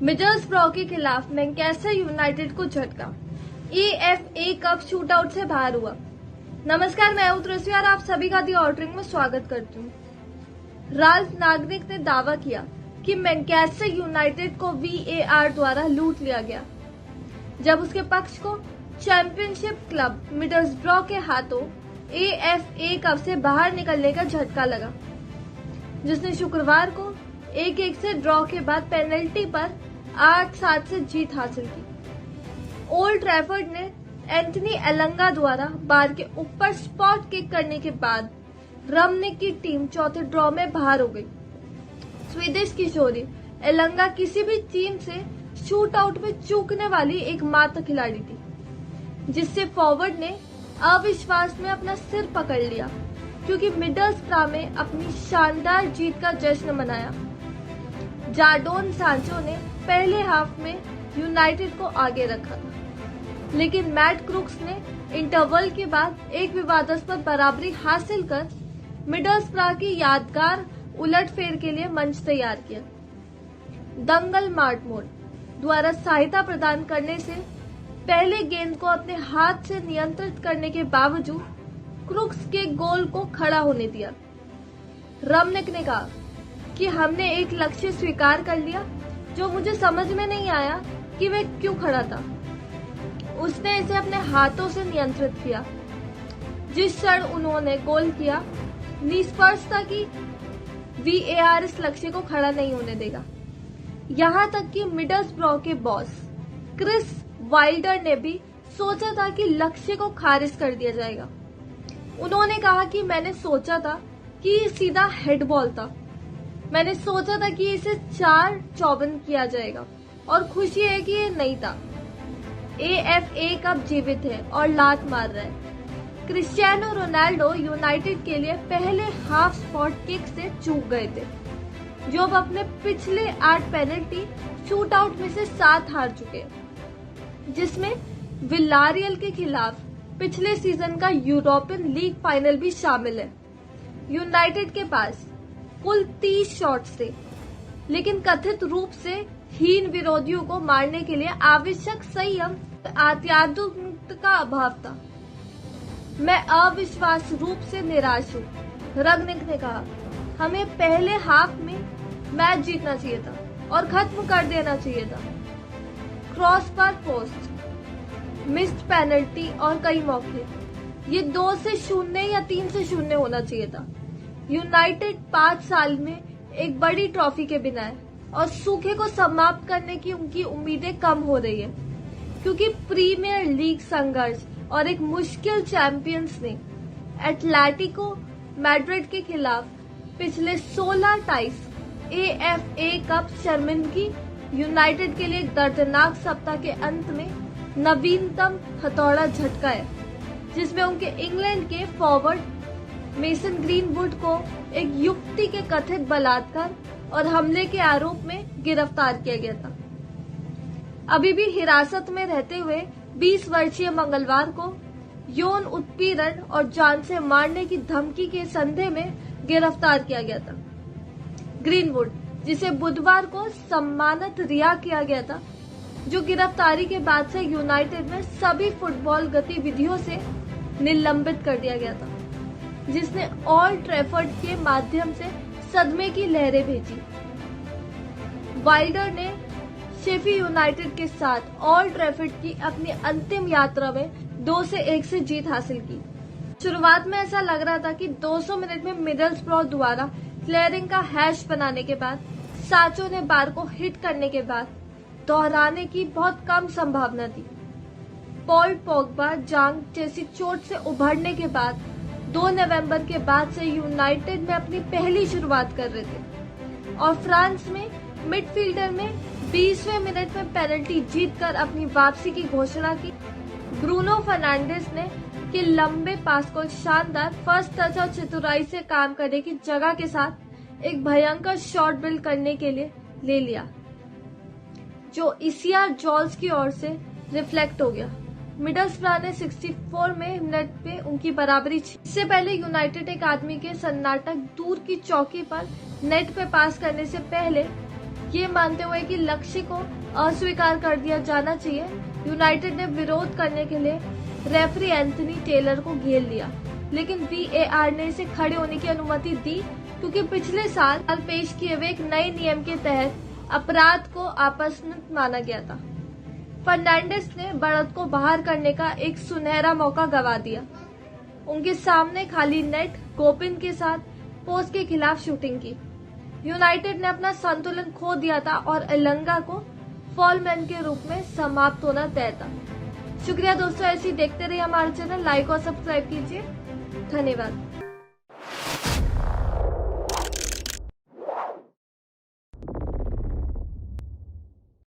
मिडलस्ब्रो के खिलाफ Manchester United को झटका। EFA कप शूटआउट से बाहर हुआ। नमस्कार, मैं हूं तृष्णा और आप सभी का दी ऑर्डरिंग में स्वागत करती हूं। राल्फ नागरिक ने दावा किया कि मैनचेस्टर यूनाइटेड को VAR द्वारा लूट लिया गया जब उसके पक्ष को चैंपियनशिप क्लब मिडलस्ब्रो के हाथों AFA कप से बाहर निकलने का झटका लगा, जिसने शुक्रवार को 1-1 से ड्रॉ के बाद पेनल्टी पर 8-7 से जीत हासिल की। ओल्ड ट्रैफर्ड ने एंथनी एलंगा द्वारा बार के ऊपर स्पॉट किक करने के बाद रमनिक की टीम चौथे ड्रॉ में बाहर हो गई। स्वीडिश किशोरी एलंगा किसी भी टीम से शूट आउट में चूकने वाली एकमात्र खिलाड़ी थी, जिससे फॉरवर्ड ने अविश्वास में अपना सिर पकड़ लिया क्योंकि मिडलस्ब्रो में अपनी शानदार जीत का जश्न मनाया। जाडोन सांचो ने पहले हाफ में यूनाइटेड को आगे रखा था, लेकिन मैट क्रुक्स ने इंटरवल के बाद एक विवादास्पद बराबरी हासिल कर मिडलस्ब्रो की यादगार उलटफेर के लिए मंच तैयार किया। दंगल मार्टमोर द्वारा सहायता प्रदान करने से पहले गेंद को अपने हाथ से नियंत्रित करने के बावजूद क्रुक्स के गोल को खड़ा होने दिया। रमनिक ने कहा कि हमने एक लक्ष्य स्वीकार कर लिया जो मुझे समझ में नहीं आया कि वह क्यों खड़ा था। उसने इसे अपने हाथों से नियंत्रित किया। जिस क्षण उन्होंने गोल किया, निष्पक्ष था कि VAR इस लक्ष्य को खड़ा नहीं होने देगा। यहाँ तक कि मिडलस्ब्रो के बॉस क्रिस वाइल्डर ने भी सोचा था कि लक्ष्य को खारिज कर दिया जाएगा। उन्होंने कहा कि मैंने सोचा था कि ये सीधा हेडबॉल था। मैंने सोचा था कि इसे 4-54 किया जाएगा और खुशी है कि ये नहीं था। AFA कप जीवित है और लात मार रहा है। क्रिस्टियानो रोनाल्डो यूनाइटेड के लिए पहले हाफ स्पॉट किक से चूक गए थे, जो अब अपने पिछले 8 पेनल्टी शूटआउट में से 7 हार चुके, जिसमें विलारियल के खिलाफ पिछले सीजन का यूरोपियन लीग फाइनल भी शामिल है। यूनाइटेड के पास कुल 30 शॉट्स थे, लेकिन कथित रूप से हीन विरोधियों को मारने के लिए आवश्यक संयम आत्याधुनिकता का अभाव था। मैं अविश्वास रूप से निराश हूँ, रगनिक ने कहा। हमें पहले हाफ में मैच जीतना चाहिए था और खत्म कर देना चाहिए था। क्रॉस पर पोस्ट, मिस्ड पेनल्टी और कई मौके, ये 2-0 या 3-0 होना चाहिए था। यूनाइटेड 5 साल में एक बड़ी ट्रॉफी के बिना है और सूखे को समाप्त करने की उनकी उम्मीदें कम हो रही है, क्योंकि प्रीमियर लीग संघर्ष और एक मुश्किल चैंपियंस ने एटलेटिको मैड्रिड के खिलाफ पिछले 16 टाइस AFA कप शर्मिंदगी यूनाइटेड के लिए एक दर्दनाक सप्ताह के अंत में नवीनतम हथौड़ा झटका है, जिसमें उनके इंग्लैंड के फॉरवर्ड मेसन ग्रीनवुड को एक युवती के कथित बलात्कार और हमले के आरोप में गिरफ्तार किया गया था। अभी भी हिरासत में रहते हुए 20 वर्षीय मंगलवार को यौन उत्पीड़न और जान से मारने की धमकी के संदेह में गिरफ्तार किया गया था। ग्रीनवुड, जिसे बुधवार को सम्मानित रिहा किया गया था, जो गिरफ्तारी के बाद से यूनाइटेड में सभी फुटबॉल गतिविधियों से निलंबित कर दिया गया था, जिसने ओल्ड ट्रैफर्ड के माध्यम से सदमे की लहरें भेजी। वाइल्डर ने शेफील्ड यूनाइटेड के साथ ओल्ड ट्रैफर्ड की अपनी अंतिम यात्रा में 2-1 से जीत हासिल की। शुरुआत में ऐसा लग रहा था कि 200 मिनट में मिडलस्ब्रो द्वारा क्लियरिंग का हैश बनाने के बाद सांचो ने बार को हिट करने के बाद दोहराने की बहुत कम संभावना थी। पॉल पोग्बा जांग जैसी चोट से उभरने के बाद 2 नवंबर के बाद से यूनाइटेड में अपनी पहली शुरुआत कर रहे थे और फ्रांस में मिडफील्डर में 20वें मिनट में पेनल्टी जीतकर अपनी वापसी की घोषणा की। ब्रूनो फर्नांडिस ने के लंबे पास को शानदार फर्स्ट टच और चतुराई से काम करने की जगह के साथ एक भयंकर शॉट बिल्ड करने के लिए ले लिया, जो इसिया जॉल्स की ओर से रिफ्लेक्ट हो गया। मिडलस्ब्रो ने 64 मिनट में उनकी बराबरी। इससे पहले यूनाइटेड एक आदमी के सन्नाटक दूर की चौकी पर नेट पे पास करने से पहले ये मानते हुए कि लक्ष्य को अस्वीकार कर दिया जाना चाहिए, यूनाइटेड ने विरोध करने के लिए रेफरी एंथनी टेलर को घेर लिया, लेकिन VAR ने इसे खड़े होने की अनुमति दी क्योंकि पिछले साल पेश किए हुए एक नए नियम के तहत अपराध को आपत्तिजनक माना गया था। फर्नांडिस ने बढ़त को बाहर करने का एक सुनहरा मौका गंवा दिया। उनके सामने खाली नेट गोपिन के साथ पोस्ट के खिलाफ शूटिंग की। यूनाइटेड ने अपना संतुलन खो दिया था और एलंगा को फॉलमैन के रूप में समाप्त होना तय था। शुक्रिया दोस्तों, ऐसे ही देखते रहिए हमारे चैनल, लाइक और सब्सक्राइब कीजिए। धन्यवाद।